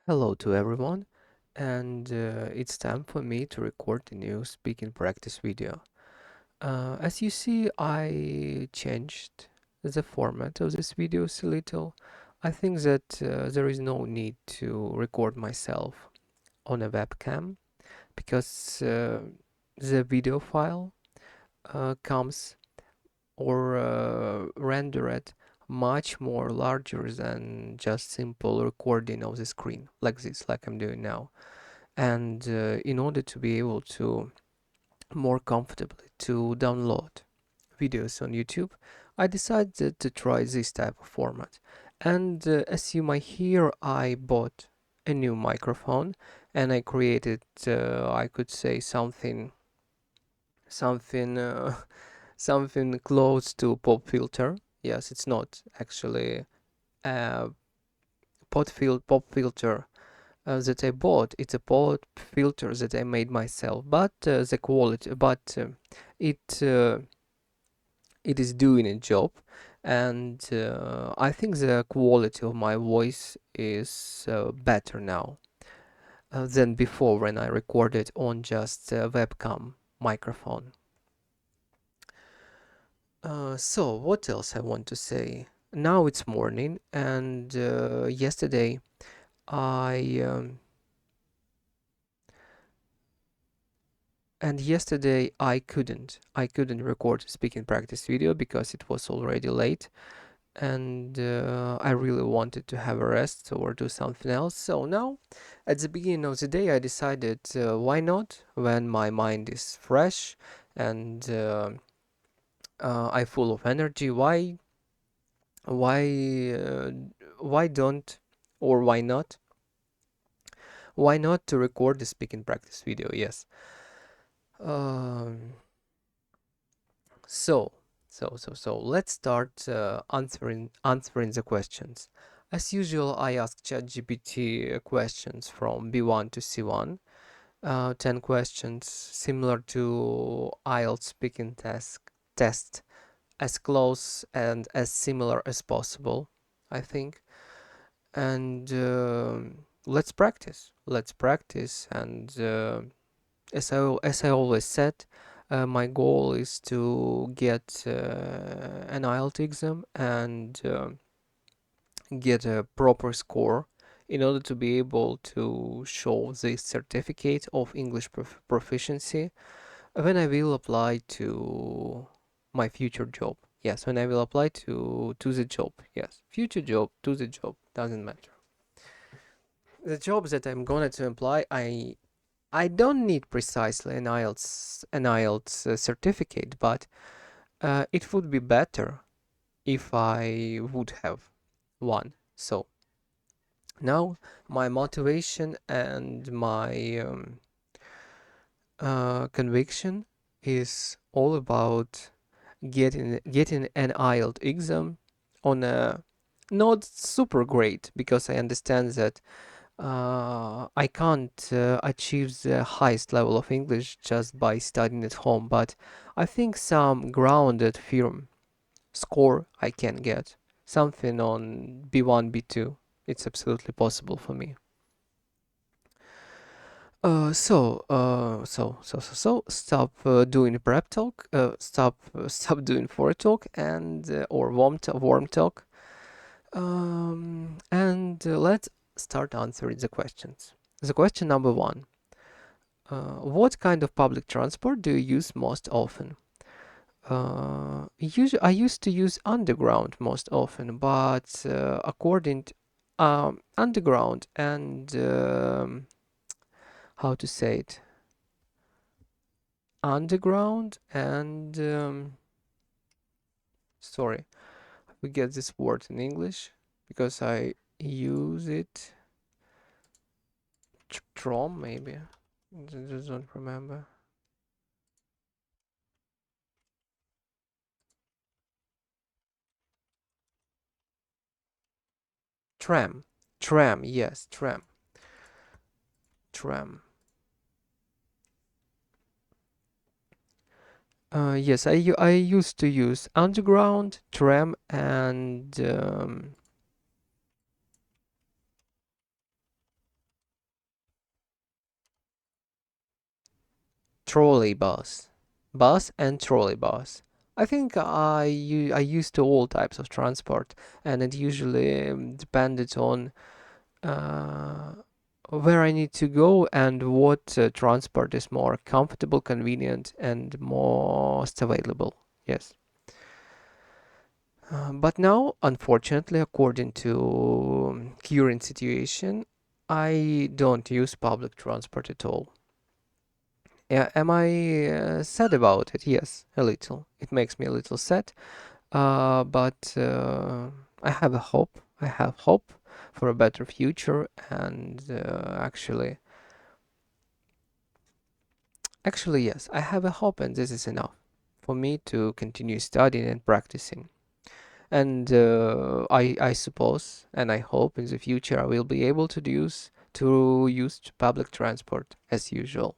Hello to everyone, and it's time for me to record the new speaking practice video. As you see, I changed the format of this videos a little. I think that there is no need to record myself on a webcam because the video file comes or rendered much more larger than just simple recording of the screen like this, like I'm doing now. And in order to be able to more comfortably to download videos on YouTube, I decided to try this type of format. And as you might hear, I bought a new microphone and I created, I could say something, something close to pop filter. Yes, it's not actually a pop filter that I bought. It's a pop filter that I made myself, but the quality, but it it is doing a job, and I think the quality of my voice is better now than before when I recorded on just a webcam microphone. So what else I want to say? Now it's morning, and yesterday I And yesterday I couldn't record a speaking practice video because it was already late and I really wanted to have a rest or do something else. So now at the beginning of the day I decided why not when my mind is fresh and I full of energy, why uh, why don't or why not to record the speaking practice video? Yes. Um, So, so let's start answering the questions. As usual, I ask ChatGPT questions from B1 to C1, 10 questions similar to IELTS speaking test, as close and as similar as possible, I think. And let's practice. Let's practice and as I always said, my goal is to get an IELTS exam and get a proper score in order to be able to show this certificate of English proficiency when I will apply to my future job. Yes, when I will apply to the job. Yes, future job to the job doesn't matter. The job that I'm going to apply, I don't need precisely an IELTS certificate, but it would be better if I would have one. So now my motivation and my conviction is all about getting an IELTS exam on a not super great because I understand that I can't achieve the highest level of English just by studying at home, but I think some grounded firm score I can get. Something on B1, B2. It's absolutely possible for me. Stop doing prep talk. Stop doing for talk and or warm talk. And let's start answering the questions. The question number one. What kind of public transport do you use most often? I used to use underground most often, but according to underground and how to say it, underground and sorry, we get this word in English because I use it. Trom maybe. Just don't remember. Tram. Tram, yes, tram. Tram. Yes, I used to use underground, tram, and trolleybus, bus and trolleybus. I think I used to all types of transport, and it usually depended on uh, where I need to go and what transport is more comfortable, convenient, and most available. Yes. But now, unfortunately, according to current situation, I don't use public transport at all. Am I sad about it? Yes, a little. It makes me a little sad. But I have a hope. I have hope for a better future, and actually, yes, I have a hope, and this is enough for me to continue studying and practicing. And I suppose and I hope in the future I will be able to use public transport as usual.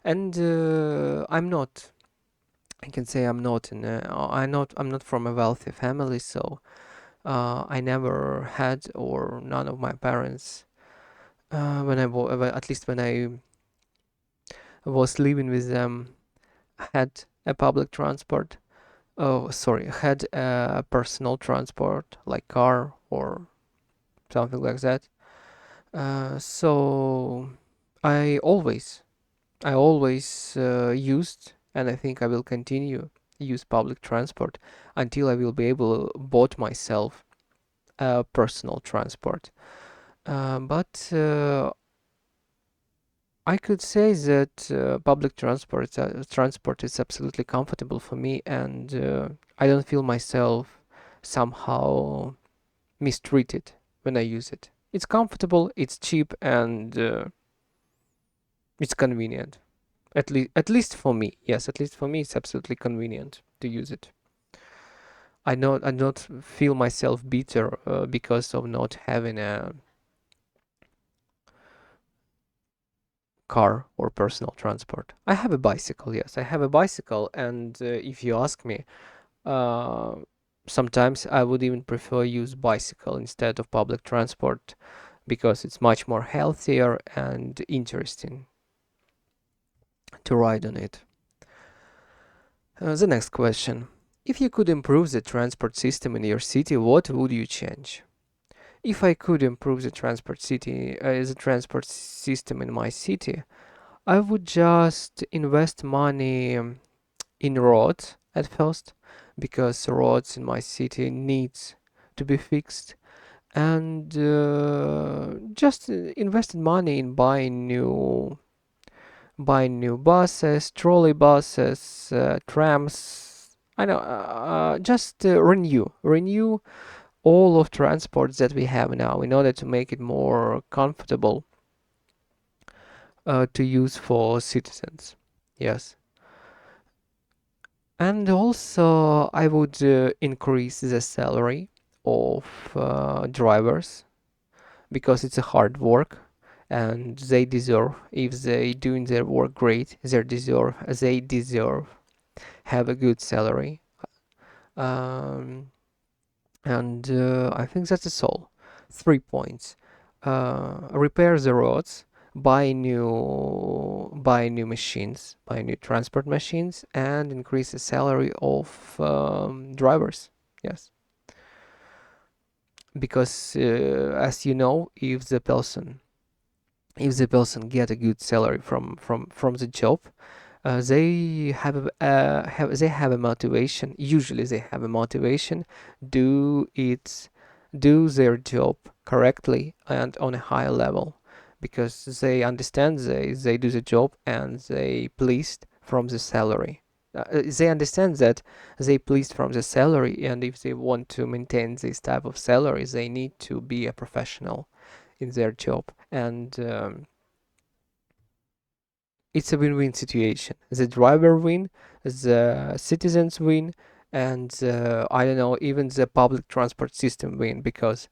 And I'm not. I can say I'm not in. I'm not from a wealthy family, so I never had, or none of my parents, at least when I was living with them, had a public transport. Oh, sorry, had a personal transport like car or something like that. So I always, I always used, and I think I will continue use public transport until I will be able to bought myself a personal transport. But I could say that public transport is absolutely comfortable for me, and I don't feel myself somehow mistreated when I use it. It's comfortable, it's cheap, and it's convenient. At least for me, yes, at least for me, it's absolutely convenient to use it. I don't feel myself bitter because of not having a car or personal transport. I have a bicycle, yes, I have a bicycle, and if you ask me, uh, sometimes I would even prefer use bicycle instead of public transport because it's much more healthier and interesting to ride on it. The next question. If you could improve the transport system in your city, what would you change? If I could improve the transport system in my city, I would just invest money in roads at first, because roads in my city needs to be fixed, and just invested money in buying new buses, trolley buses, trams. I know, just renew all of transports that we have now in order to make it more comfortable to use for citizens. Yes. And also, I would increase the salary of drivers because it's a hard work, and they deserve, if they doing their work great, they deserve have a good salary. Um, and I think that's all. 3 points. Repair the roads, buy new machines, buy new transport machines, and increase the salary of drivers. Yes, because as you know, if the person get a good salary from the job, they have a motivation. Usually, they have a motivation do it do their job correctly and on a higher level, because they understand they do the job and they pleased from the salary. They understand that they pleased from the salary, and if they want to maintain this type of salary, they need to be a professional in their job, and it's a win-win situation. The driver win, the citizens win, and I don't know, even the public transport system win, because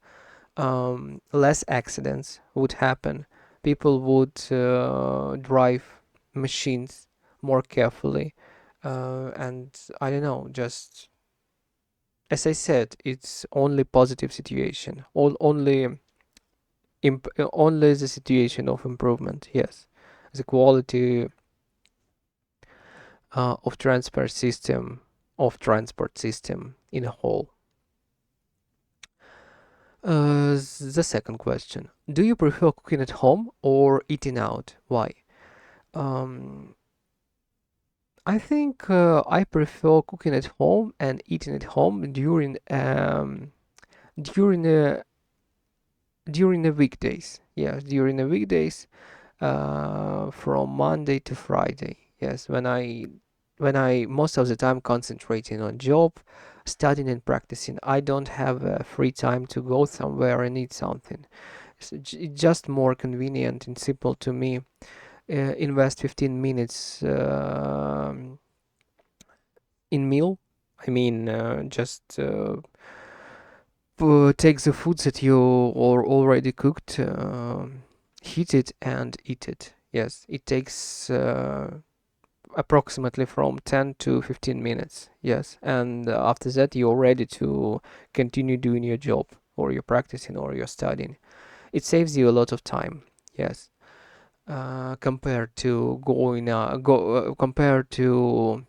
less accidents would happen. People would drive machines more carefully, and I don't know, just as I said, it's only positive situation, only the situation of improvement. Yes, the quality of transport system in a whole. The second question: do you prefer cooking at home or eating out? Why? Um, I think I prefer cooking at home and eating at home during the during the weekdays. Yes, during the weekdays, from Monday to Friday. Yes, when I most of the time concentrating on job, studying and practicing. I don't have free time to go somewhere and eat something. It's just more convenient and simple to me. Invest 15 minutes in meal. I mean, just take the foods that you or already cooked, heat it and eat it. Yes, it takes approximately from 10 to 15 minutes. Yes, and after that you're ready to continue doing your job or you're practicing or you're studying. It saves you a lot of time. Yes, compared to compared to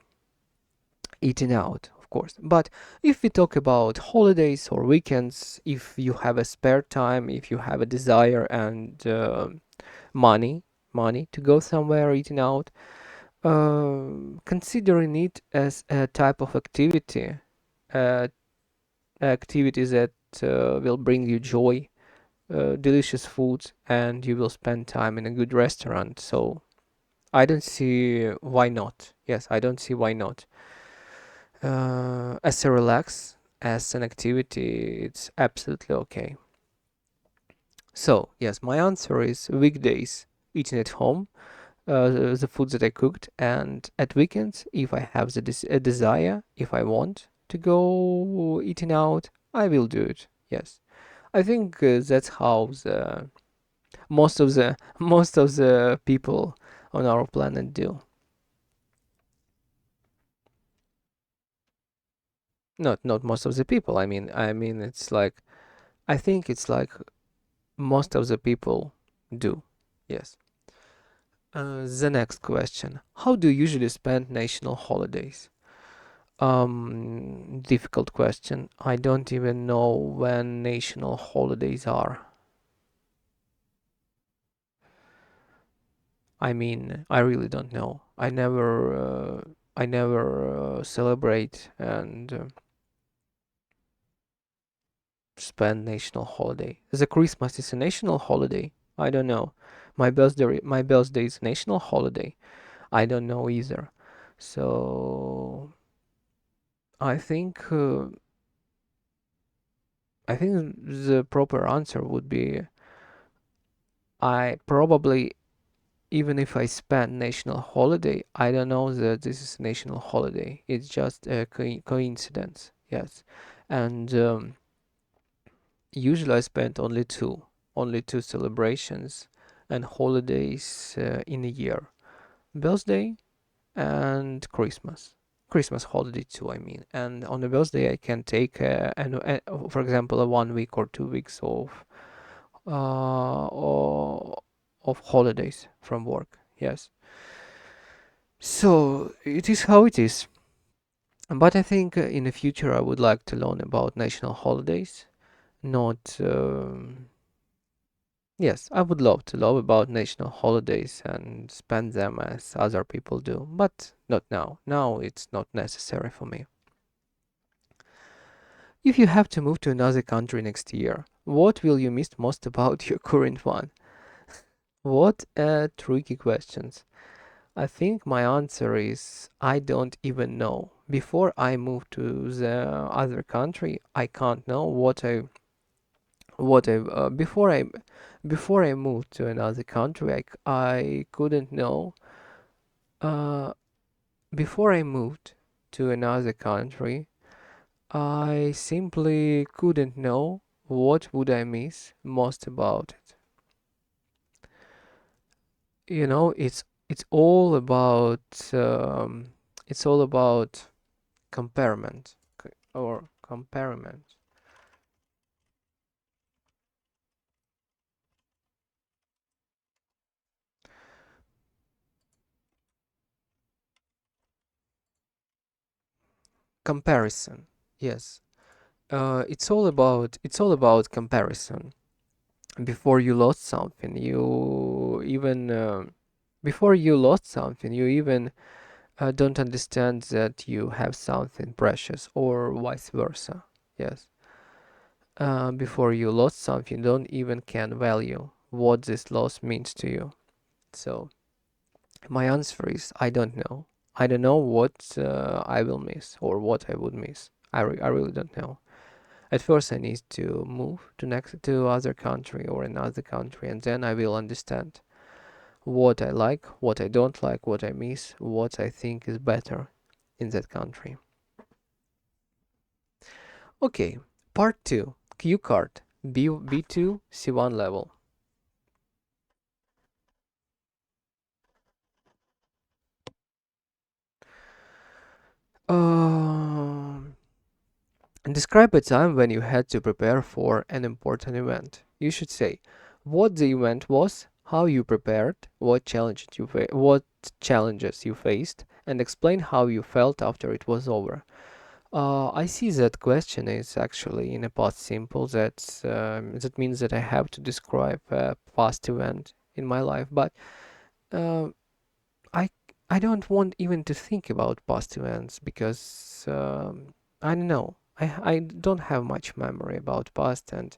eating out, of course. But if we talk about holidays or weekends, if you have a spare time, if you have a desire and money, money to go somewhere eating out, considering it as a type of uh, activity that will bring you joy, delicious food, and you will spend time in a good restaurant. So I don't see why not. Yes, I don't see why not. As a relax, as an activity, it's absolutely okay. So, yes, my answer is weekdays eating at home, the foods that I cooked, and at weekends, if I have a desire, if I want to go eating out, I will do it. Yes, I think that's how the most of the people on our planet do. Not most of the people. I mean, it's like I think it's like most of the people do. Yes. The next question: how do you usually spend national holidays? Difficult question. I don't even know when national holidays are. I mean, I really don't know. I never celebrate and spend national holiday. The Christmas is a national holiday. I don't know. My birthday is national holiday. I don't know either. So I think uh, I think the proper answer would be I probably, even if I spend national holiday, I don't know that this is national holiday. It's just a coincidence. Yes, and usually I spend only two celebrations and holidays in a year: birthday and Christmas. Christmas holiday too, I mean. And on the birthday, I can take, for example, a 1 week or 2 weeks of holidays from work. Yes. So it is how it is. But I think in the future I would like to learn about national holidays. Not, yes, I would love to learn about national holidays and spend them as other people do, but not now. Now it's not necessary for me. If you have to move to another country next year, what will you miss most about your current one? What a tricky questions. I think my answer is I don't even know. Before I move to the other country, I can't know what I before I moved to another country, I couldn't know. Uh, Before I moved to another country, I simply couldn't know what would I miss most about it. You know, it's all about it's all about comparison or comparison. Comparison. Yes. It's all about comparison. Before you lost something, you even before you lost something, you even don't understand that you have something precious, or vice versa. Yes. Before you lost something, you don't even can value what this loss means to you. So my answer is I don't know. I don't know what I will miss or what I would miss. I really don't know. At first, I need to move to other country or another country, and then I will understand what I like, what I don't like, what I miss, what I think is better in that country. Okay, part two. Q card B2 C1 level. Um, Describe a time when you had to prepare for an important event. You should say what the event was, how you prepared, what challenges you faced, and explain how you felt after it was over. I see that question is actually in a past simple. That means that I have to describe a past event in my life, but uh, I I don't want even to think about past events because I don't know. I don't have much memory about past, and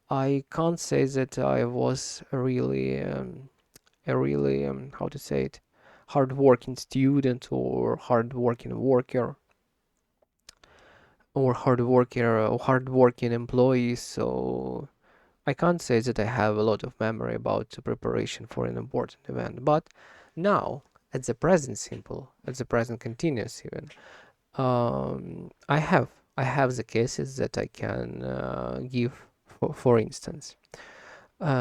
I can't say that I was a really how to say it, hardworking student or hardworking worker or hardworking employee. So I can't say that I have a lot of memory about the preparation for an important event. But now, at the present simple, at the present continuous even, I have the cases that I can give. For instance,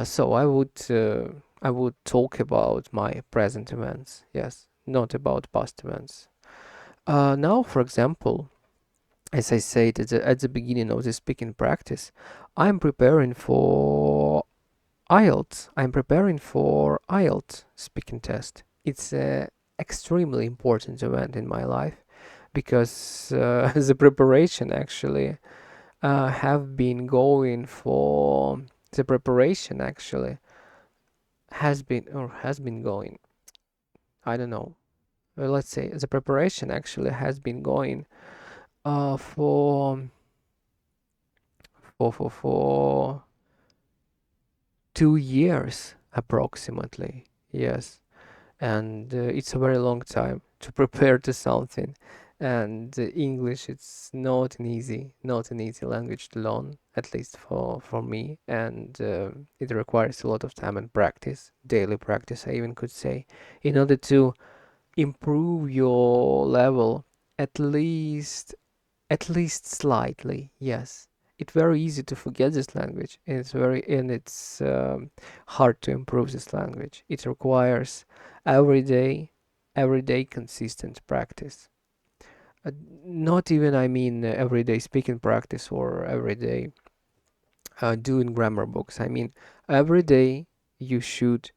so I would talk about my present events. Yes, not about past events. Now, for example, as I said at the beginning of the speaking practice, I'm preparing for IELTS. I'm preparing for IELTS speaking test. It's a extremely important event in my life because the preparation actually have been going for the preparation actually has been going. I don't know. Let's say the preparation actually has been going for 2 years approximately. Yes, and it's a very long time to prepare to something. And English, it's not an easy language to learn, at least for me. And it requires a lot of time and practice, daily practice, I even could say, in order to improve your level at least at least slightly. Yes, it's very easy to forget this language, and it's hard to improve this language. It requires every day, everyday consistent practice. Uh, Not even, I mean, everyday speaking practice or everyday doing grammar books. I mean, every day you should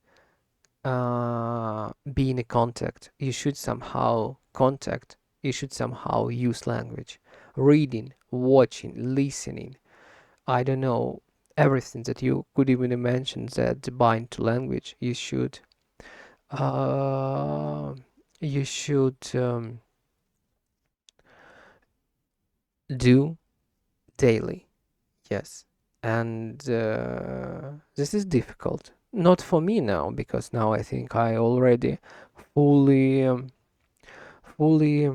be in a contact. You should somehow contact. You should somehow use language, reading, watching, listening. I don't know, everything that you could even imagine that bind to language. Uh, you should do daily. Yes, and this is difficult. Not for me now because now I think I already fully fully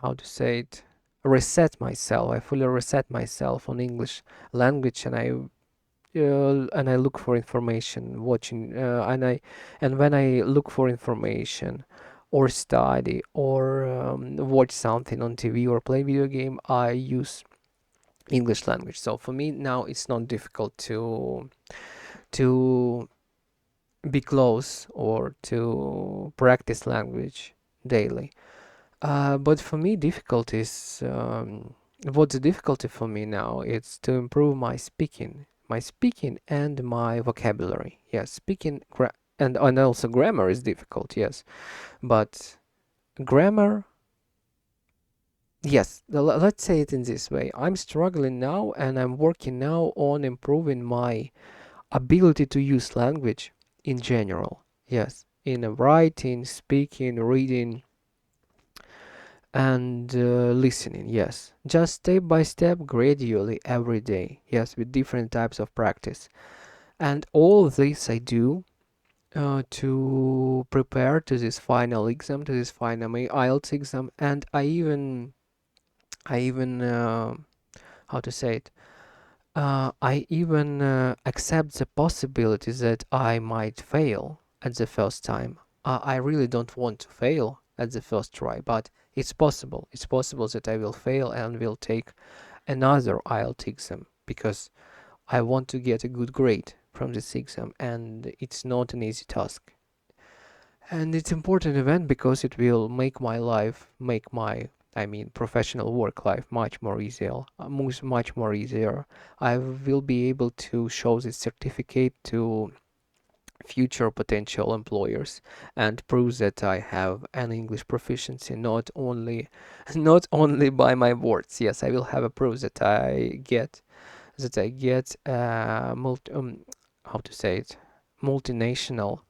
how to say it, reset myself. I fully reset myself on English language, and I look for information, watching, and when I look for information, or study, or watch something on TV or play video game, I use English language. So for me now, it's not difficult to be close or to practice language daily. But for me, what's the difficulty for me now? It's to improve my speaking and my vocabulary. Yes, and also grammar is difficult. Yes, but grammar Yes, let's say it in this way. I'm struggling now and I'm working now on improving my ability to use language in general. Yes, in writing, speaking, reading, and listening. Yes, just step by step, gradually, every day. Yes, with different types of practice. And all of this I do to prepare to this final exam, to this final IELTS exam, and I even, how to say it? I even accept the possibility that I might fail at the first time. I really don't want to fail at the first try, but it's possible. It's possible that I will fail and will take another IELTS exam because I want to get a good grade from this exam, and it's not an easy task. And it's important event because it will make my life, make my, I mean, professional work life much more easier, much more easier. I will be able to show this certificate to future potential employers and prove that I have an English proficiency, not only, not only by my words. Yes, I will have a proof that I get how to say it, multinational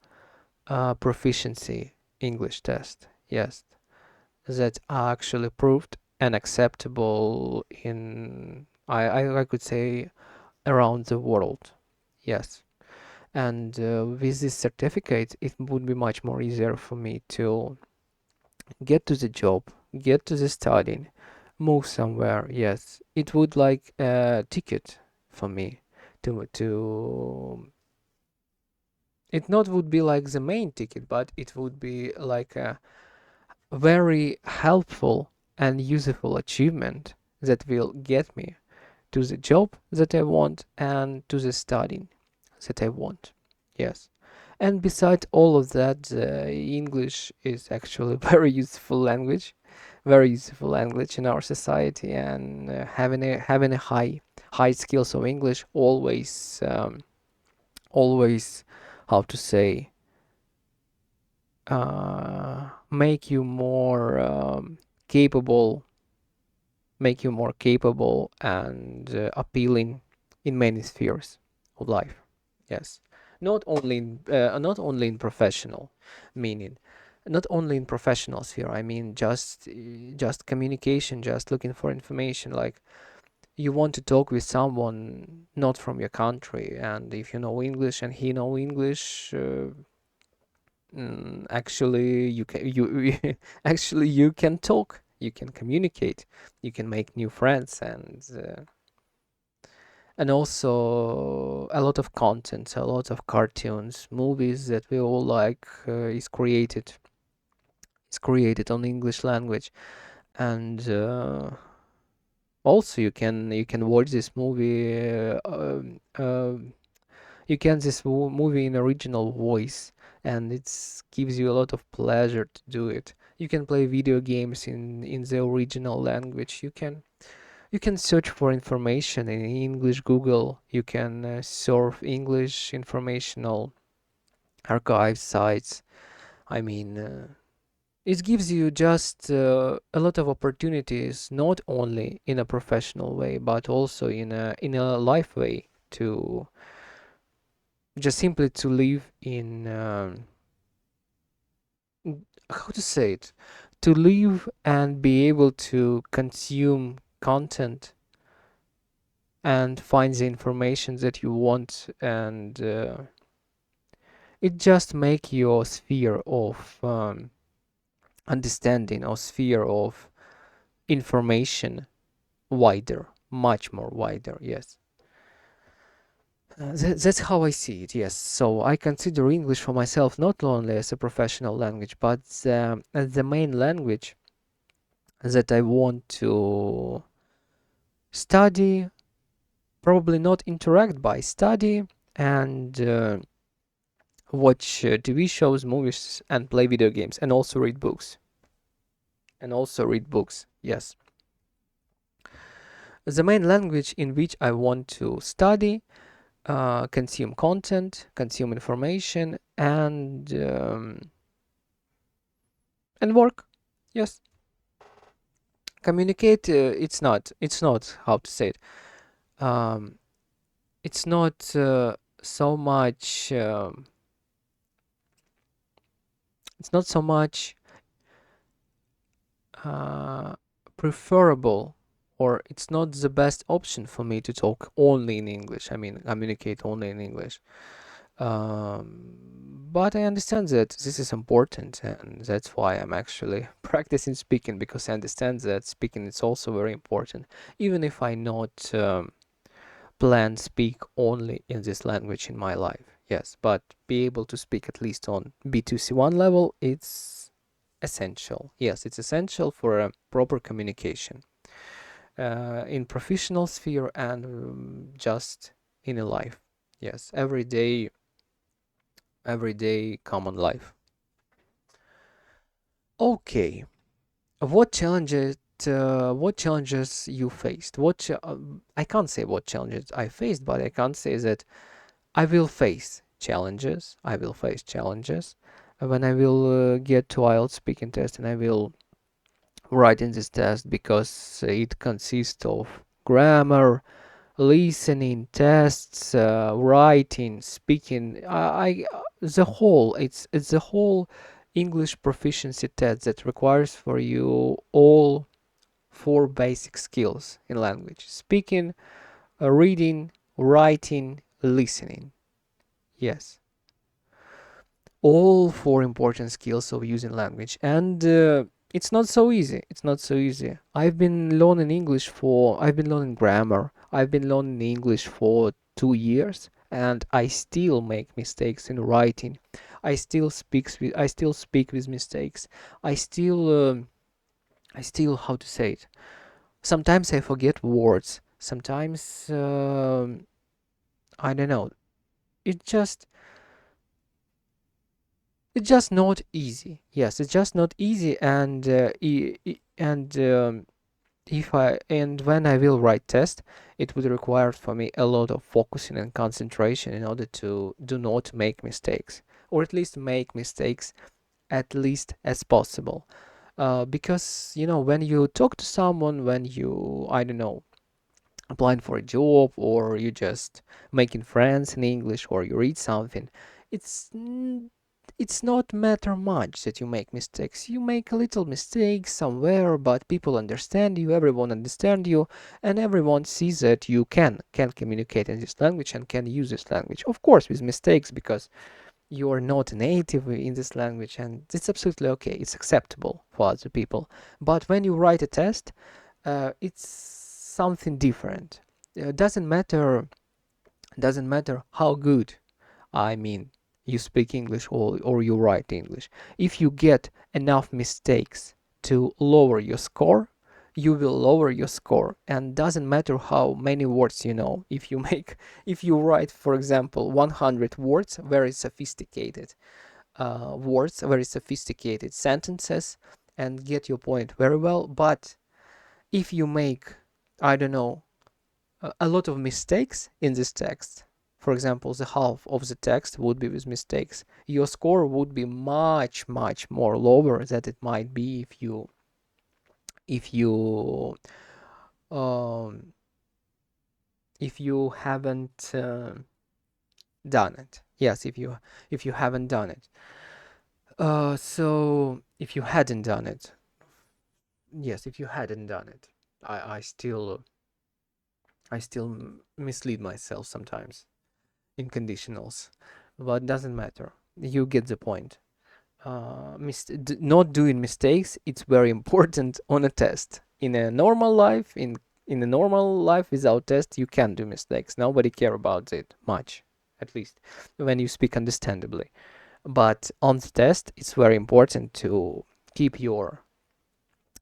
proficiency English test. Yes, that are actually proved and acceptable in I could say around the world. Yes, and with this certificate, it would be much more easier for me to get to the job, get to the studying, move somewhere. Yes, it would like a ticket for me to it not would be like the main ticket, but it would be like a very helpful and useful achievement that will get me to the job that I want and to the studying that I want. Yes. And besides all of that, English is actually a very useful language in our society, and having a high skills of English always how to say make you more capable, make you more capable and appealing in many spheres of life. Yes, not only in professional meaning, not only in professional sphere. I mean, just communication, just looking for information. Like you want to talk with someone not from your country, and if you know English and he know English. Actually you can you actually you can talk, you can communicate, you can make new friends, and also a lot of content, a lot of cartoons, movies that we all like is created on English language. And also you can watch this movie you can this movie in original voice, and it gives you a lot of pleasure to do it. You can play video games in the original language. You can search for information in English Google. You can surf English informational archive sites. I mean, it gives you just a lot of opportunities, not only in a professional way, but also in a life way to just simply to live in how to say it, to live and be able to consume content and find the information that you want, and it just make your sphere of understanding or sphere of information wider, much more wider. Yes. That's how I see it, yes. So I consider English for myself not only as a professional language, but as the main language that I want to study, probably not interact by, study and watch TV shows, movies, and play video games, and also read books. And also read books, yes. The main language in which I want to study, consume content, consume information, and work. Yes. Communicate, it's not how to say it. Um, it's not so much. It's not so much uh, preferable, or it's not the best option for me to talk only in English. I mean, communicate only in English. Um, but I understand that this is important, and that's why I'm actually practicing speaking, because I understand that speaking is also very important, even if I not plan speak only in this language in my life. Yes, but be able to speak at least on B2C1 level, it's essential. Yes, it's essential for a proper communication in professional sphere and just in a life. Yes, everyday common life. Okay, what challenges you faced? I can't say what challenges I faced, but I can say that I will face challenges. I will face challenges when I will get to IELTS speaking test, and I will write in this test, because it consists of grammar, listening tests, writing, speaking. The whole it's the whole English proficiency test that requires for you all four basic skills in language: speaking, reading, writing, listening. Yes, all four important skills of using language, and it's not so easy. It's not so easy. I've been learning grammar, I've been learning English for 2 years, and I still make mistakes in writing. I still speak with mistakes. I still how to say it, sometimes I forget words, sometimes I don't know. It just it's just not easy. Yes, it's just not easy, and if I and when I will write test, it would require for me a lot of focusing and concentration in order to do not make mistakes, or at least make mistakes at least as possible. Because when you talk to someone, when you, I don't know, applying for a job, or you just making friends in English, or you read something, it's it's not matter much that you make mistakes. You make a little mistake somewhere, but people understand you, everyone understand you, and everyone sees that you can communicate in this language and can use this language. Of course, with mistakes, because you are not a native in this language, and it's absolutely okay. It's acceptable for other people. But when you write a test, it's something different. Doesn't matter how good, I mean, you speak English, or you write English. If you get enough mistakes to lower your score, you will lower your score, and doesn't matter how many words you know. If you write, for example, 100 words, very sophisticated words, very sophisticated sentences, and get your point very well, but if you make, I don't know, a lot of mistakes in this text, for example, the half of the text would be with mistakes, your score would be much, much more lower than it might be if you um, if you haven't done it. Yes, if you haven't done it. So if you hadn't done it, yes, if you hadn't done it, I still mislead myself sometimes in conditionals, but doesn't matter. You get the point. Not doing mistakes, it's very important on a test. In a normal life without test, you can do mistakes. Nobody care about it much, at least when you speak understandably. But on the test, it's very important to keep your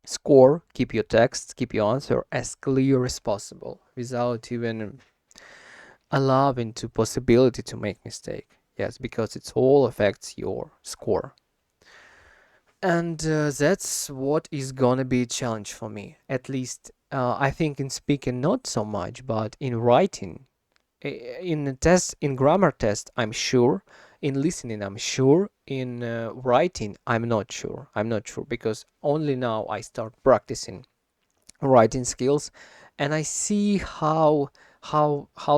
score, keep your text, keep your answer as clear as possible, without even allowing to possibility to make mistake. Yes, because it all affects your score. And that's what is gonna be a challenge for me. At least I think in speaking not so much, but in writing, in the test, in grammar test, I'm sure. In listening, I'm sure. In writing, I'm not sure. I'm not sure, because only now I start practicing writing skills, and I see how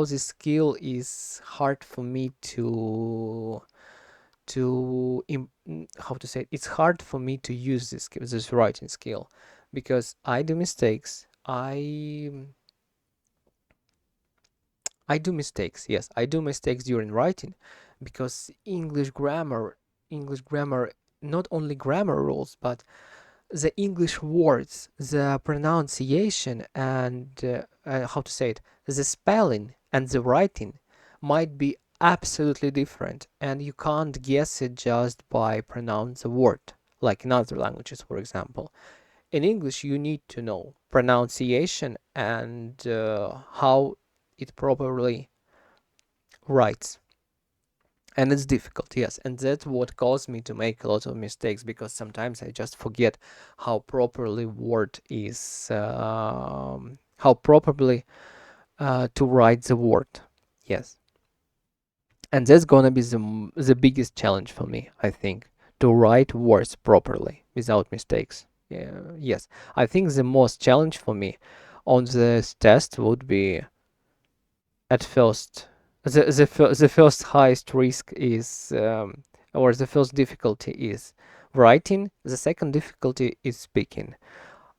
this skill is hard for me how to say it? It's hard for me to use this writing skill, because I do mistakes. I do mistakes. Yes, I do mistakes during writing, because English grammar, not only grammar rules, but the English words, the pronunciation, and how to say it, the spelling and the writing might be absolutely different, and you can't guess it just by pronounce a word, like in other languages, for example. In English, you need to know pronunciation and how it properly writes. And it's difficult, yes, and that's what caused me to make a lot of mistakes, because sometimes I just forget how properly word is, how properly to write the word. Yes, and that's gonna be the biggest challenge for me, I think, to write words properly without mistakes. Yeah, yes, I think the most challenge for me on this test would be, at first, the first highest risk is, or the first difficulty is writing. The second difficulty is speaking.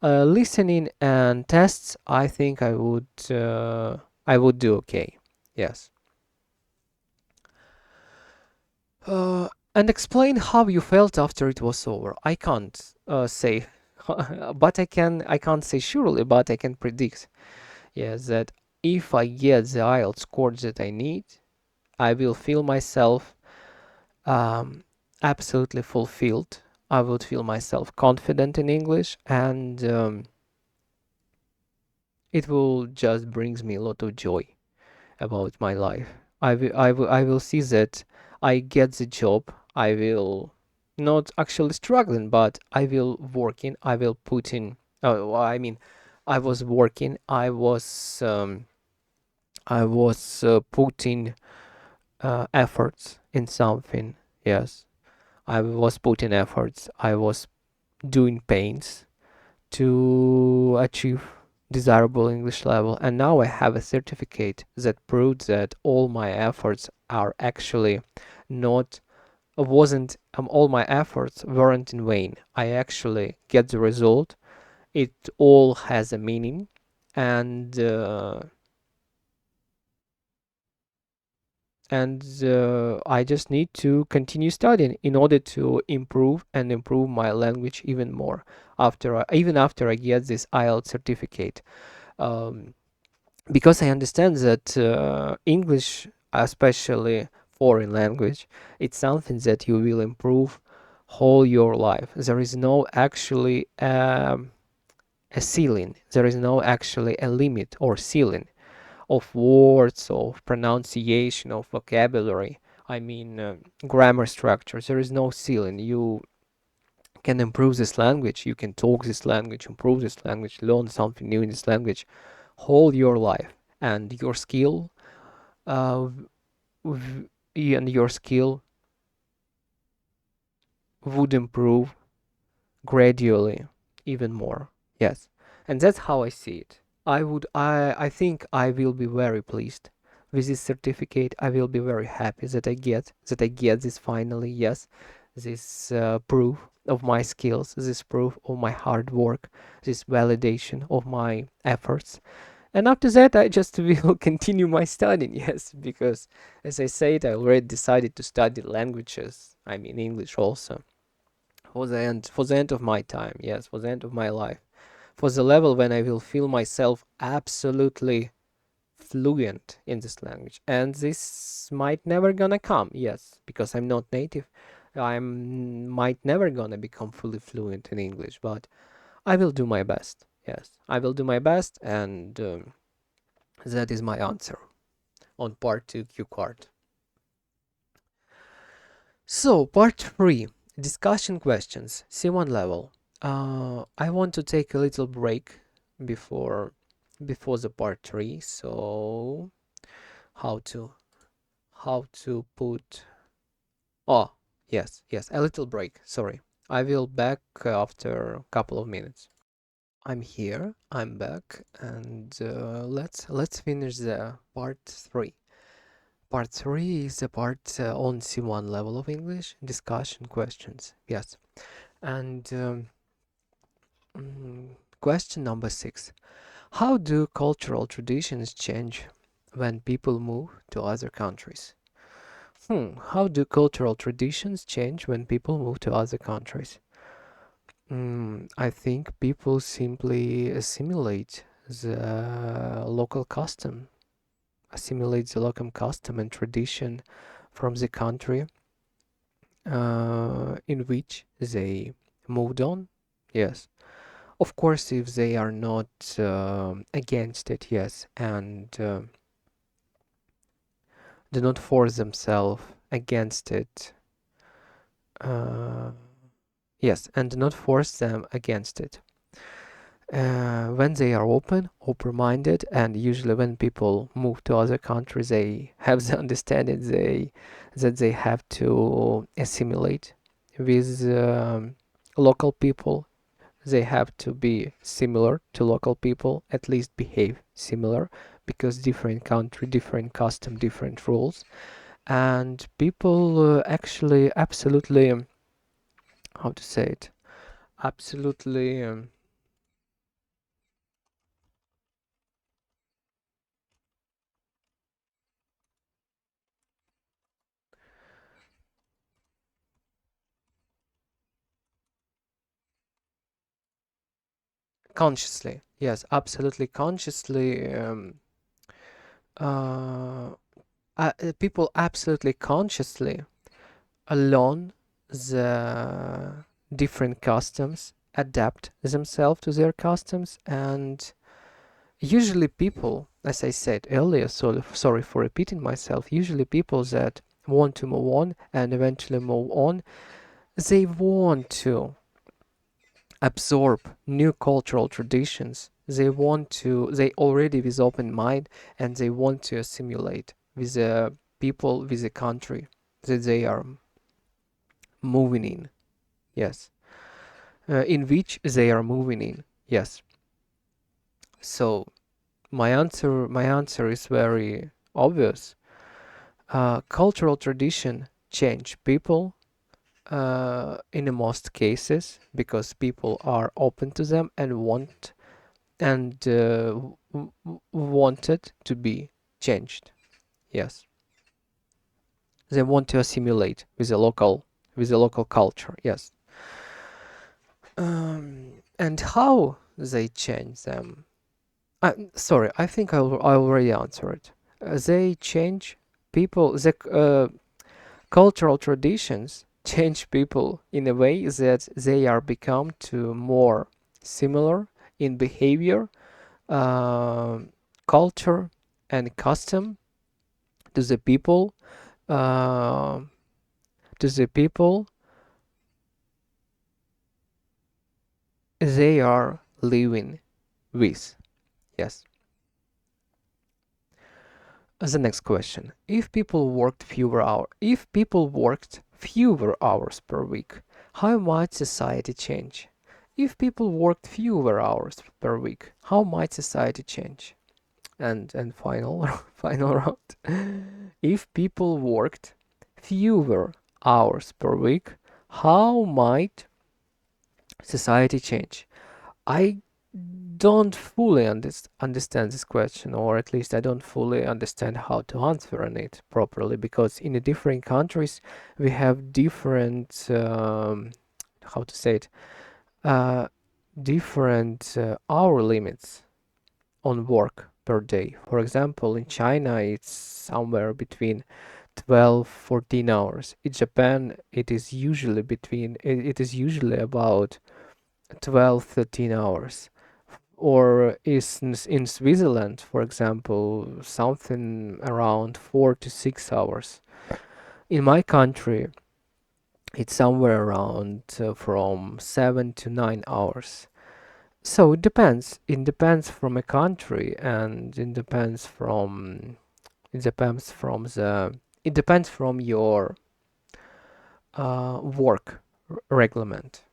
Listening and tests, I think I would do okay. Yes. And explain how you felt after it was over. I can't say, but I can't say surely, but I can predict. Yes, that if I get the IELTS score that I need, I will feel myself um, absolutely fulfilled. I would feel myself confident in English, and it will just brings me a lot of joy about my life. I will see that I get the job. I will not actually struggling, but I will working. I will put in. Oh, I mean, I was working. I was putting efforts in something. Yes, I was putting efforts. I was doing pains to achieve desirable English level, and now I have a certificate that proves that all my efforts are actually not wasn't all my efforts weren't in vain. I actually get the result. It all has a meaning, and I just need to continue studying in order to improve my language even more even after I get this IELTS certificate. Um, because I understand that English, especially foreign language, it's something that you will improve whole your life. There is no actually a ceiling. There is no actually a limit or ceiling of words, of pronunciation, of vocabulary. I mean, grammar structure. There is no ceiling. You can improve this language. You can talk this language, improve this language, learn something new in this language, whole your life, and your skill, uh, and your skill would improve gradually, even more. Yes, and that's how I see it. I think I will be very pleased with this certificate. I will be very happy that I get this finally. Yes, this proof of my skills, this proof of my hard work, this validation of my efforts. And after that, I just will continue my studying. Yes, because as I said, I already decided to study languages. I mean English also for the end of my time. Yes, for the end of my life, for the level when I will feel myself absolutely fluent in this language. And this might never gonna come, yes, because I'm not native. I'm might never gonna become fully fluent in English, but I will do my best. Yes, I will do my best, and that is my answer on part 2 Q card. So, part 3, discussion questions, C1 level. I want to take a little break before the part 3. So, how to put, oh, yes, a little break. Sorry. I will back after a couple of minutes. I'm here. I'm back, and let's finish the part three. Part three is the part on C1 level of English discussion questions. Yes, and question number six: how do cultural traditions change when people move to other countries? How do cultural traditions change when people move to other countries? I think people simply assimilate the local custom and tradition from the country in which they moved on. Yes, of course, if they are not against it, yes, and do not force themselves against it. Uh, yes, and do not force them against it. When they are open-minded, and usually when people move to other countries, they have the understanding that they have to assimilate with local people. They have to be similar to local people, at least behave similar, because different country, different custom, different rules, and people actually absolutely, how to say it, absolutely. Consciously, yes, absolutely consciously. Uh, People absolutely consciously learn the different customs, adapt themselves to their customs, and usually people, as I said earlier, so sorry for repeating myself, usually people that want to move on and eventually move on, they want to absorb new cultural traditions. They already with open mind and they want to assimilate with the people, with the country that they are moving in. Yes. In which they are moving in. Yes. So my answer is very obvious. Cultural tradition change people in the most cases because people are open to them and wanted to be changed. Yes, they want to assimilate with the local culture. Yes, and how they change them? Sorry, I think I already answered. They change people. The cultural traditions change people in a way that they are become to more similar in behavior, uh, culture, and custom to the people uh, to the people they are living with. Yes. The next question: if people worked fewer hours per week, how might society change? If people worked fewer hours per week, how might society change? And final final round. If people worked fewer hours per week, how might society change? I don't fully understand this question, or at least I don't fully understand how to answer on it properly, because in the different countries we have different, how to say it, uh, different hour limits on work per day. For example, in China, it's somewhere between 12, 14 hours. In Japan, it is usually about 12, 13 hours. Or is in Switzerland, for example, something around 4 to 6 hours. In my country, it's somewhere around from 7 to 9 hours. So it depends. It depends from a country, and it depends from your work reglement.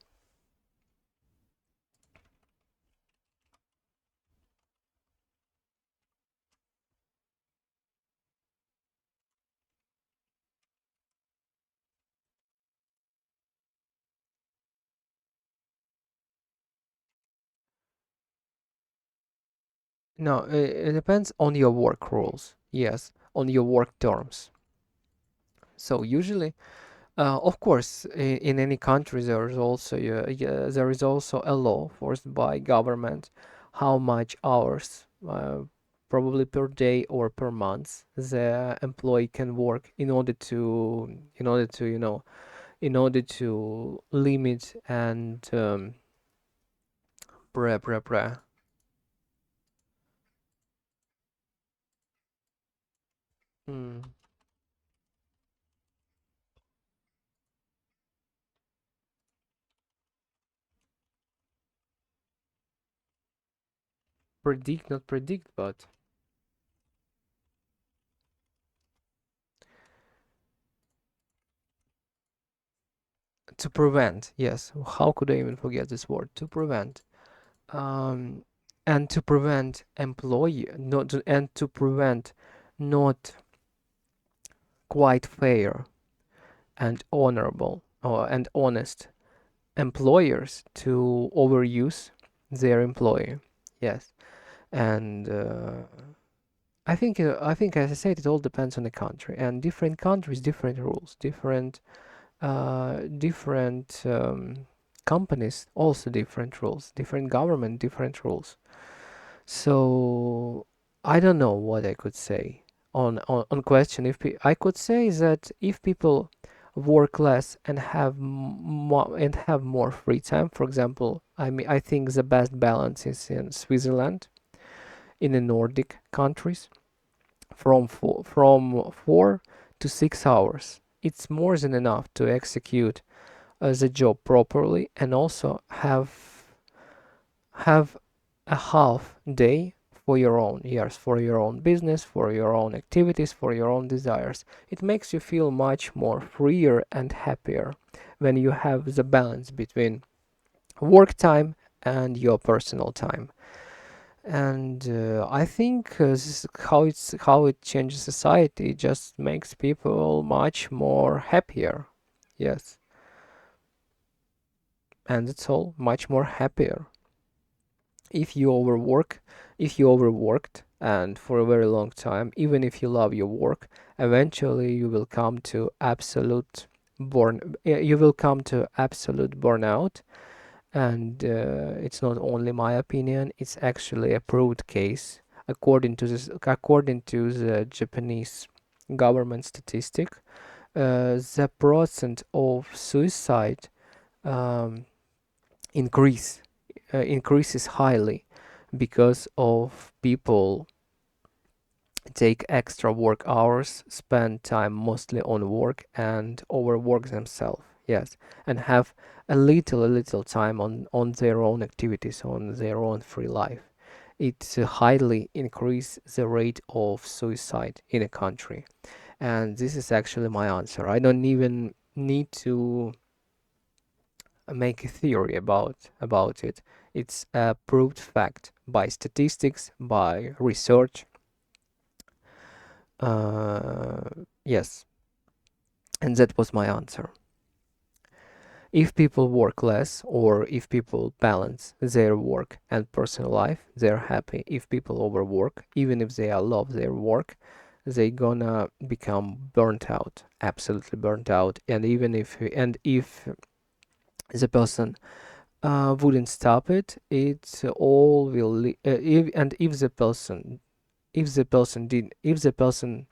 No, it depends on your work rules. Yes, on your work terms. So usually, of course, in any country there is also there is also a law forced by government how much hours, probably per day or per month, the employee can work in order to in order to limit and blah, blah, blah. Hmm. Predict, not predict, but to prevent. Yes, how could I even forget this word? To prevent. Um, and to prevent employee, not to, and to prevent not quite fair and honorable or and honest employers to overuse their employee. Yes, and I think as I said, it all depends on the country, and different countries, different rules, different companies, also different rules, different government, different rules. So I don't know what I could say on question. I could say that if people work less and have more and have more free time, for example, I think the best balance is in Switzerland, in the Nordic countries, from 4 to 6 hours. It's more than enough to execute the job properly and also have a half day for your own years, for your own business, for your own activities, for your own desires. It makes you feel much more freer and happier when you have the balance between work time and your personal time. And I think this is how it changes society. It just makes people much more happier. Yes, and it's all much more happier. if you overwork, if you overworked and for a very long time, even if you love your work, eventually you will come to you will come to absolute burnout. And it's not only my opinion; it's actually a proved case according to the Japanese government statistic. The percent of suicide um, increase increases highly because of people take extra work hours, spend time mostly on work and overwork themselves. Yes, and have a little time on their own activities, on their own free life. It highly increase the rate of suicide in a country. And this is actually my answer. I don't even need to make a theory about it. It's a proved fact by statistics, by research. Yes, and that was my answer. If people work less or if people balance their work and personal life, they're happy. If people overwork, even if they love their work, they gonna become burnt out, absolutely burnt out. And if the person wouldn't stop it, it all will. If the person, if the person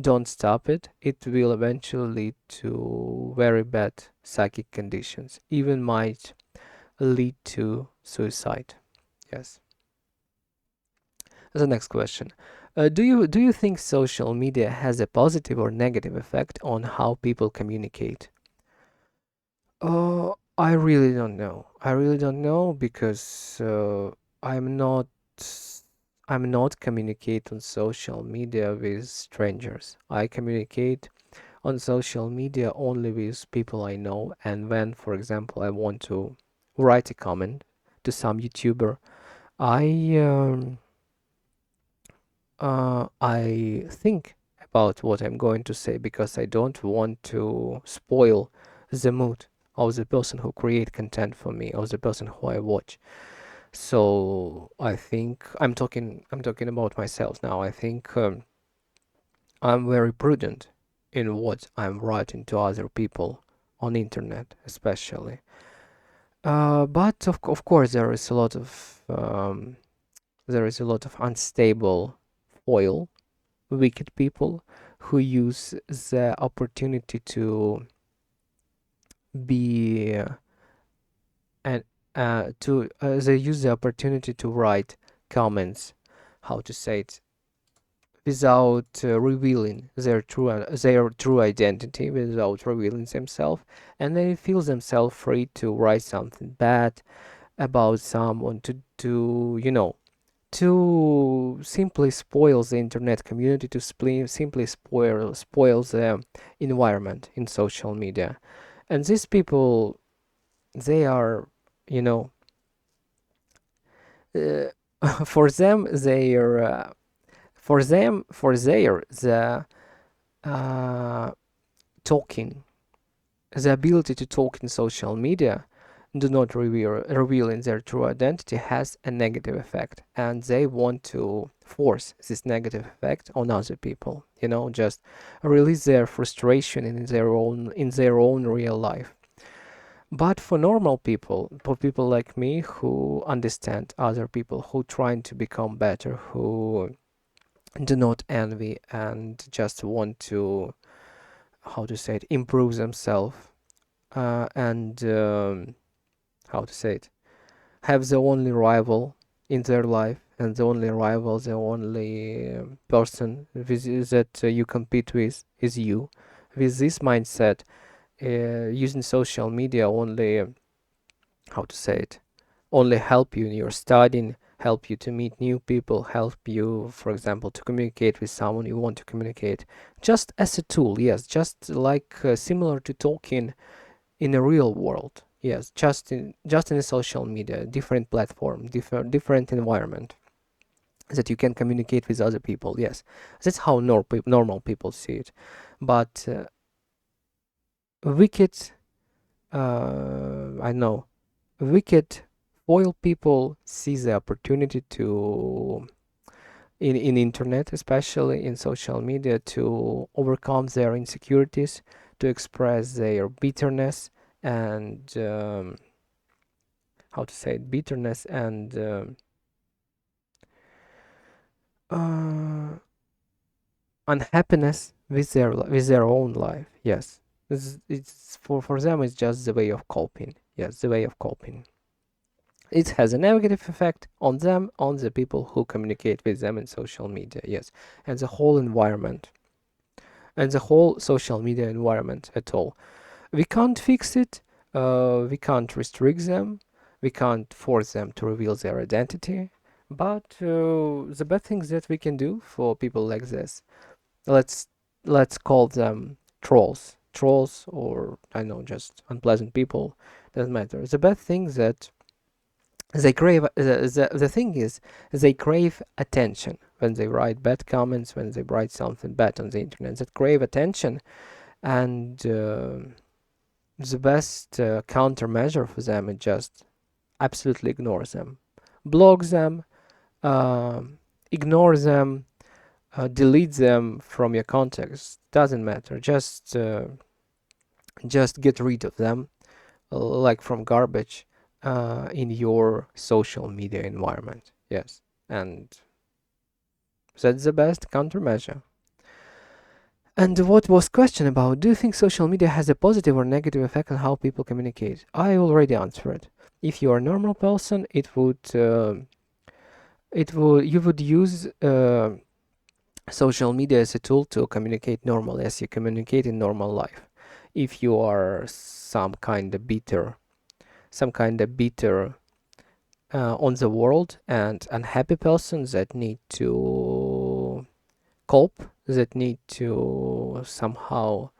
don't stop it, it will eventually lead to very bad psychic conditions, even might lead to suicide. Yes. The next question. Do you think social media has a positive or negative effect on how people communicate? I really don't know. I really don't know because I'm not I'm not communicate on social media with strangers. I communicate on social media only with people I know, and when, for example, I want to write a comment to some YouTuber, I I think about what I'm going to say because I don't want to spoil the mood of the person who create content for me or the person who I watch. So I think I'm talking about myself now. I think I'm very prudent in what I'm writing to other people on internet, especially. But of course, there is a lot of unstable, foil, wicked people who use the opportunity to be and to they use the opportunity to write comments, how to say it, without revealing their true identity, without revealing themselves, and they feel themselves free to write something bad about someone, to simply spoil the internet community, to simply spoil the environment in social media. And these people, they are, you know, for them, they are, for their the uh, talking, the ability to talk in social media, do not revealing their true identity, has a negative effect, and they want to force this negative effect on other people, just release their frustration in their own real life. But for normal people, for people like me who understand other people, who trying to become better, who do not envy and just want to, how to say it, improve themselves, and how to say it, have the only rival in their life, and the only rival, the only person that you compete with is you. With this mindset, using social media only, how to say it, only help you in your studying, help you to meet new people, help you, for example, to communicate with someone you want to communicate, just as a tool. Yes, just like similar to talking in a real world. Yes, just in a social media, different platform, different environment that you can communicate with other people. Yes, that's how normal people see it. But wicked, I know, wicked foil people see the opportunity to, in internet, especially in social media, to overcome their insecurities, to express their bitterness and how to say it, bitterness and uh, unhappiness with their own life. Yes, it's for them. It's just the way of coping. Yes, the way of coping. It has a negative effect on them, on the people who communicate with them in social media. Yes, and the whole environment, and the whole social media environment at all. We can't fix it. We can't restrict them. We can't force them to reveal their identity. But the bad things that we can do for people like this, let's let's call them trolls, or I know, just unpleasant people. Doesn't matter. The bad thing that they crave, the thing is, they crave attention when they write bad comments, when they write something bad on the internet. That crave attention, and the best countermeasure for them is just absolutely ignore them, block them, ignore them, delete them from your contacts. Doesn't matter. Just get rid of them, like from garbage, in your social media environment. Yes, and that's the best countermeasure. And what was question about? Do you think social media has a positive or negative effect on how people communicate? I already answered. If you are a normal person, you would use social media as a tool to communicate normally, as you communicate in normal life. If you are some kind of bitter on the world and unhappy person that need to cope, that need to uh, somehow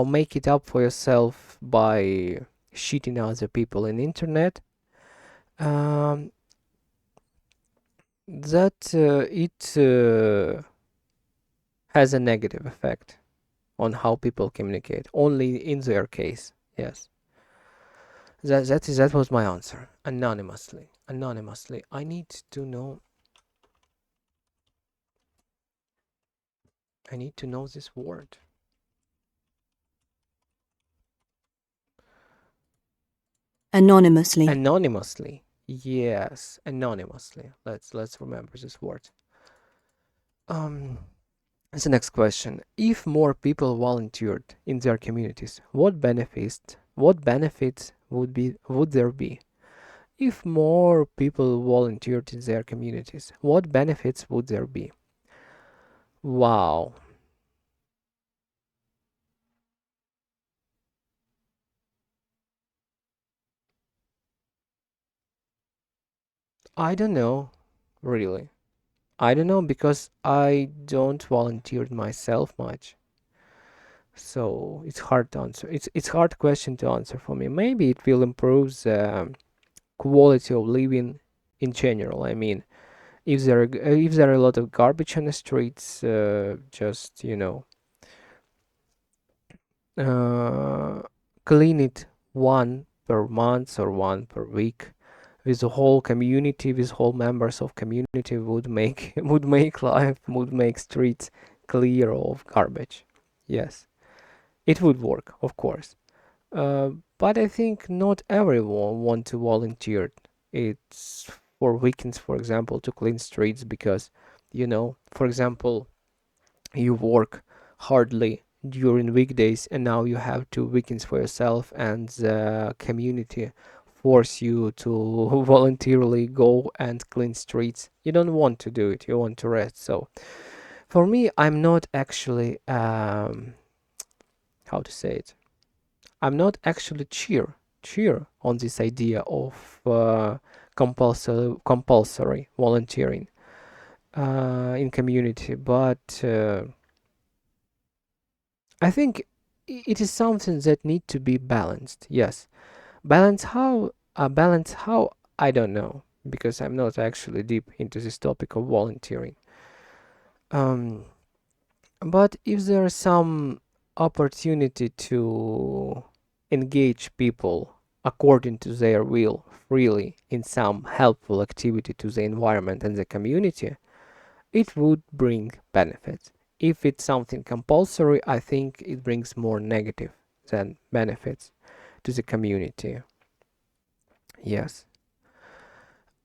make it up for yourself by shitting other people in internet, um, that it has a negative effect on how people communicate, only in their case. Yes, that was my answer. Anonymously, anonymously. I need to know. I need to know this word. Anonymously. Anonymously. Yes, anonymously. Let's remember this word. Um, That's the next question. If more people volunteered in their communities, what benefits would there be? If more people volunteered in their communities, what benefits would there be? Wow. I don't know, really. I don't know because I don't volunteer myself much. So it's hard to answer. It's hard question to answer for me. Maybe it will improve the quality of living in general. I mean, if there are a lot of garbage on the streets, just uh, clean it one per month or one per week. With the whole community, with whole members of community would make would make streets clear of garbage. Yes, it would work, of course. But I think not everyone want to volunteer. It's for weekends, for example, to clean streets because, for example, you work hardly during weekdays and now you have 2 weekends for yourself and the community force you to voluntarily go and clean streets. You don't want to do it, you want to rest. So for me, I'm not actually, how to say it? I'm not actually cheer on this idea of compulsory volunteering in community, but I think it is something that need to be balanced. Yes, balance how I don't know because I'm not actually deep into this topic of volunteering. Um, but if there is some opportunity to engage people according to their will freely in some helpful activity to the environment and the community, it would bring benefits. If it's something compulsory, I think it brings more negative than benefits to the community. Yes.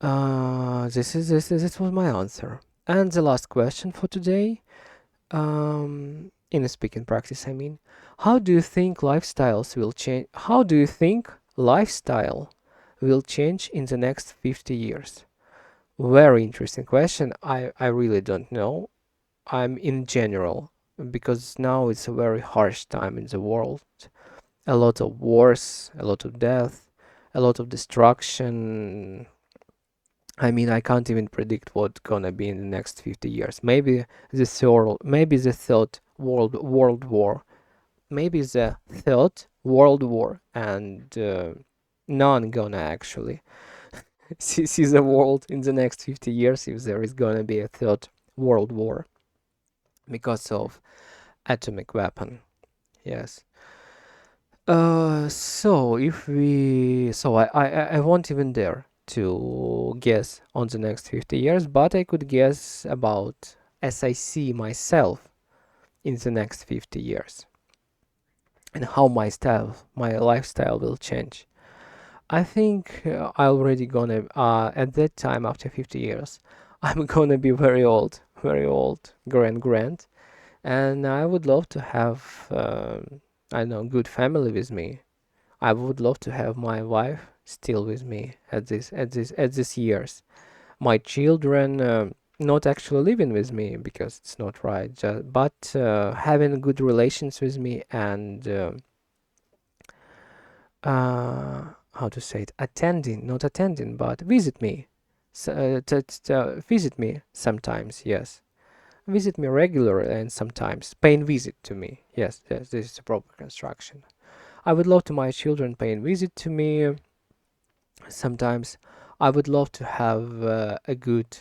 This was my answer. And the last question for today, in a speaking practice, I mean, how do you think lifestyles will change? How do you think lifestyle will change in the next 50 years? Very interesting question. I really don't know. I'm in general because now it's a very harsh time in the world. A lot of wars, a lot of death, a lot of destruction. I mean, I can't even predict what's gonna be in the next 50 years. Maybe the third world war. Maybe the third world war, and none gonna actually see the world in the next 50 years if there is gonna be a third world war because of atomic weapon. Yes. So I won't even dare to guess on the next 50 years, but I could guess about as I see myself in the next 50 years and how my lifestyle will change. I think I already gonna at that time after 50 years, I'm gonna be very old, grand, and I would love to have I don't know, good family with me. I would love to have my wife still with me at this years. My children not actually living with me because it's not right, but having good relations with me and how to say it, attending, not attending, but visit me. Visit me sometimes, yes. Visit me regularly and sometimes paying visit to me. Yes, yes, this is a proper construction. I would love to my children paying visit to me. Sometimes I would love to have a good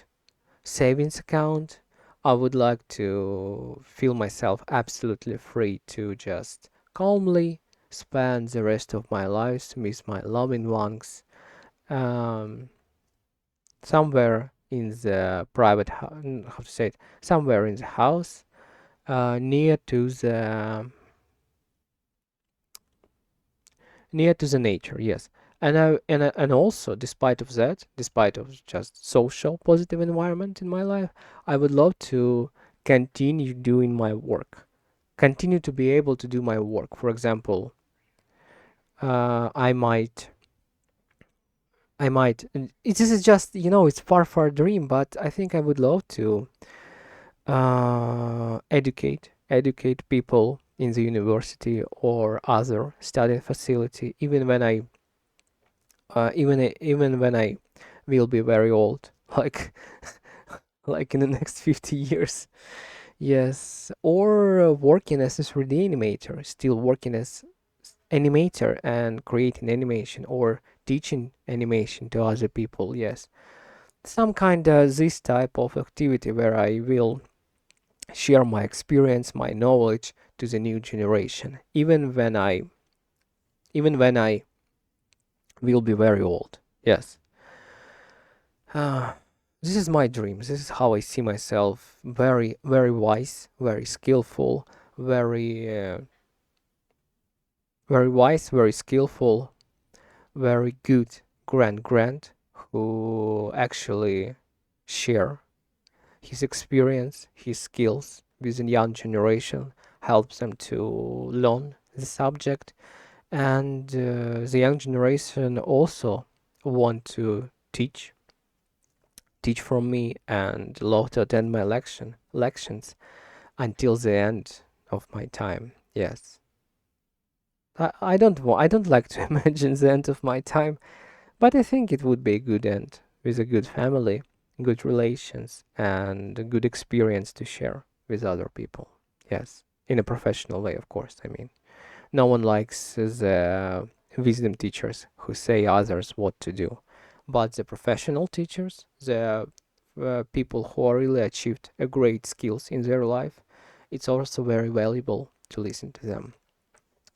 savings account. I would like to feel myself absolutely free to just calmly spend the rest of my life with my loving ones, um, somewhere in the private house, how to say it, somewhere in the house, near to the nature, yes. And also, despite of that, despite of just social positive environment in my life, I would love to continue doing my work, continue to be able to do my work. For example, I might, this is just, it's far dream, but I think I would love to educate people in the university or other study facility, even when I will be very old, like like in the next 50 years. Yes, or working as a 3D animator, still working as animator and creating animation or teaching animation to other people. Yes, some kind of this type of activity where I will share my experience, my knowledge to the new generation, even when I will be very old. Yes. Uh, this is my dream. This is how I see myself. Very wise, very skillful, very wise, very skillful, very good grand who actually share his experience, his skills with the young generation, helps them to learn the subject, and the young generation also want to teach from me and love to attend my lections until the end of my time. Yes. I don't like to imagine the end of my time, but I think it would be a good end with a good family, good relations, and a good experience to share with other people. Yes. In a professional way, of course. I mean, no one likes the wisdom teachers who say others what to do. But the professional teachers, the people who are really achieved a great skills in their life, it's also very valuable to listen to them.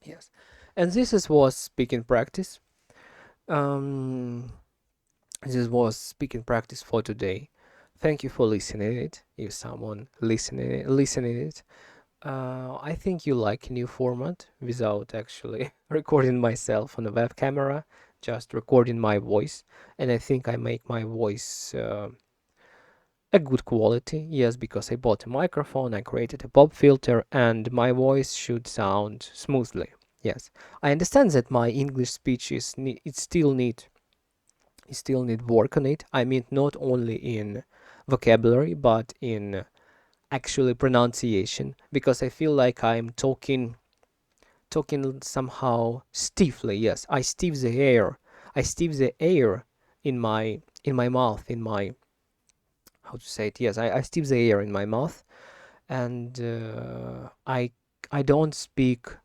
Yes. And was speaking practice. Um, this was speaking practice for today. Thank you for listening it. If someone listening it, I think you like a new format without actually recording myself on a web camera, just recording my voice. And I think I make my voice a good quality. Yes, because I bought a microphone, I created a pop filter, and my voice should sound smoothly. Yes, I understand that my English speech it still need work on it. I mean, not only in vocabulary, but in actually pronunciation, because I feel like I'm talking somehow stiffly. Yes, I stiff the air. I stiff the air in my mouth, in my how to say it. Yes, I stiff the air in my mouth, and I don't speak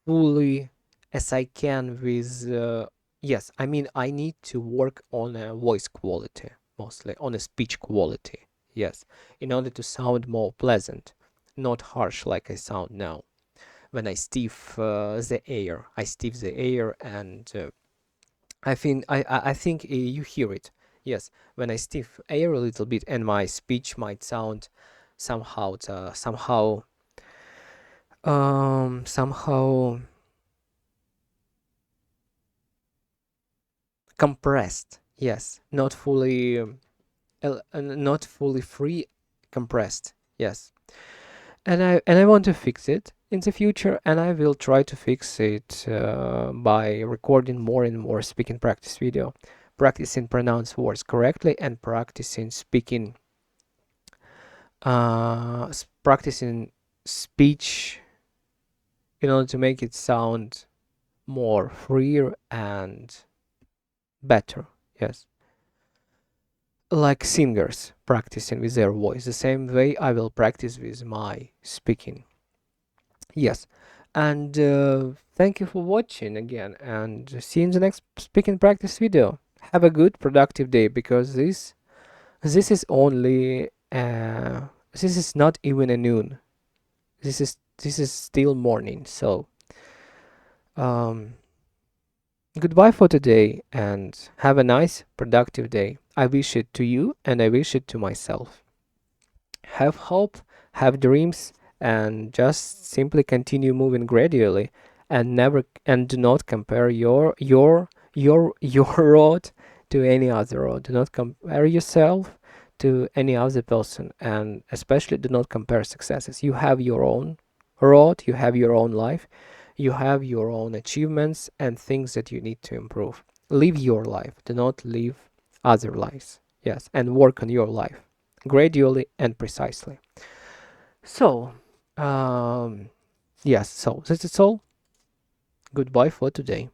fully as I can with. Yes, I mean I need to work on a voice quality, mostly on a speech quality. Yes, in order to sound more pleasant, not harsh like I sound now. When I stiff the air, I stiff the air, and I think you hear it. Yes, when I stiff air a little bit, and my speech might sound somehow compressed. Yes, not fully free, compressed. Yes, and I want to fix it in the future, and I will try to fix it by recording more and more speaking practice video, practicing pronounce words correctly, and practicing speech in order to make it sound more freer and better. Yes, like singers practicing with their voice, the same way I will practice with my speaking. Yes. And thank you for watching again, and see you in the next speaking practice video. Have a good productive day, because this is only this is not even a noon. This is still morning. So Um, Goodbye for today and have a nice, productive day. I wish it to you and I wish it to myself. Have hope, have dreams, and just simply continue moving gradually and never and do not compare your road to any other road. Do not compare yourself to any other person, and especially do not compare successes. You have your own road, you have your own life, you have your own achievements and things that you need to improve. Live your life. Do not live other lives. Yes, and work on your life gradually and precisely. So, yes, so this is all. Goodbye for today.